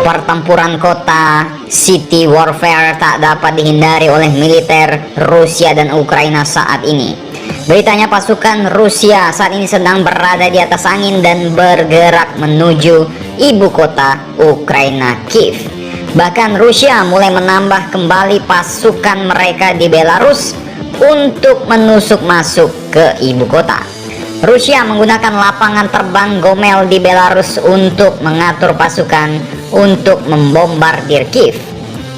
Pertempuran kota, city warfare tak dapat dihindari oleh militer Rusia dan Ukraina saat ini. Beritanya pasukan Rusia saat ini sedang berada di atas angin dan bergerak menuju ibu kota Ukraina, Kiev. Bahkan Rusia mulai menambah kembali pasukan mereka di Belarus untuk menusuk masuk ke ibu kota. Rusia menggunakan lapangan terbang Gomel di Belarus untuk mengatur pasukan untuk membombardir Kiev.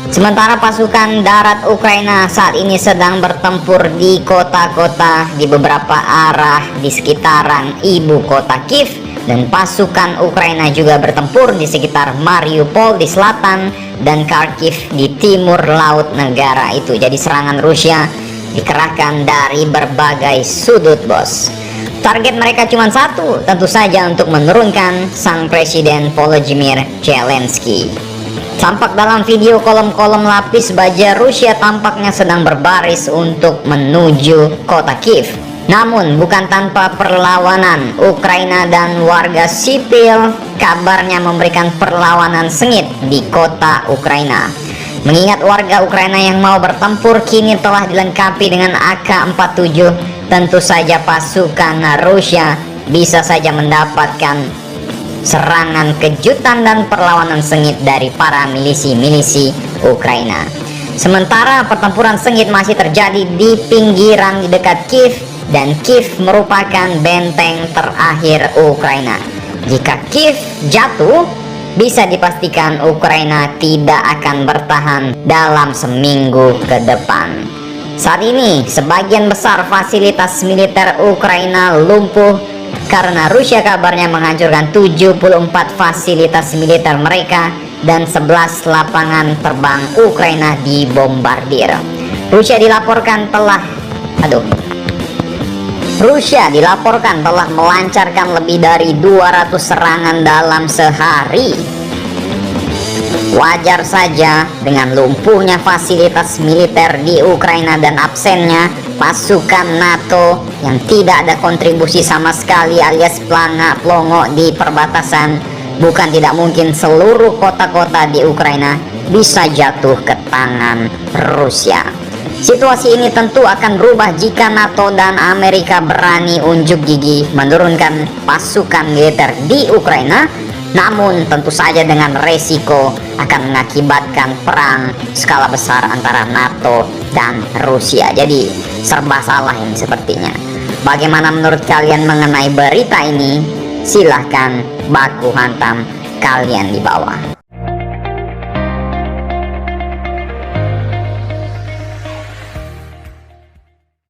Sementara pasukan darat Ukraina saat ini sedang bertempur di kota-kota di beberapa arah di sekitaran ibu kota Kiev, dan pasukan Ukraina juga bertempur di sekitar Mariupol di selatan dan Kharkiv di timur laut negara itu. Jadi serangan Rusia dikerahkan dari berbagai sudut, bos. Target mereka cuma satu, tentu saja untuk menurunkan sang presiden Volodymyr Zelensky. Tampak dalam video kolom-kolom lapis baja Rusia tampaknya sedang berbaris untuk menuju kota Kiev. Namun bukan tanpa perlawanan, Ukraina dan warga sipil kabarnya memberikan perlawanan sengit di kota Ukraina. Mengingat warga Ukraina yang mau bertempur kini telah dilengkapi dengan AK-47, tentu saja pasukan Rusia bisa saja mendapatkan serangan kejutan dan perlawanan sengit dari para milisi-milisi Ukraina. Sementara pertempuran sengit masih terjadi di pinggiran di dekat Kiev, dan Kiev merupakan benteng terakhir Ukraina. Jika Kiev jatuh, bisa dipastikan Ukraina tidak akan bertahan dalam seminggu ke depan. Saat ini sebagian besar fasilitas militer Ukraina lumpuh karena Rusia kabarnya menghancurkan 74 fasilitas militer mereka dan 11 lapangan terbang Ukraina dibombardir. Rusia dilaporkan telah melancarkan lebih dari 200 serangan dalam sehari. Wajar saja dengan lumpuhnya fasilitas militer di Ukraina dan absennya pasukan NATO yang tidak ada kontribusi sama sekali alias pelongo di perbatasan, bukan tidak mungkin seluruh kota-kota di Ukraina bisa jatuh ke tangan Rusia. Situasi ini tentu akan berubah jika NATO dan Amerika berani unjuk gigi menurunkan pasukan militer di Ukraina. Namun tentu saja dengan resiko akan mengakibatkan perang skala besar antara NATO dan Rusia. Jadi serba salah ini sepertinya. Bagaimana menurut kalian mengenai berita ini? Silahkan baku hantam kalian di bawah.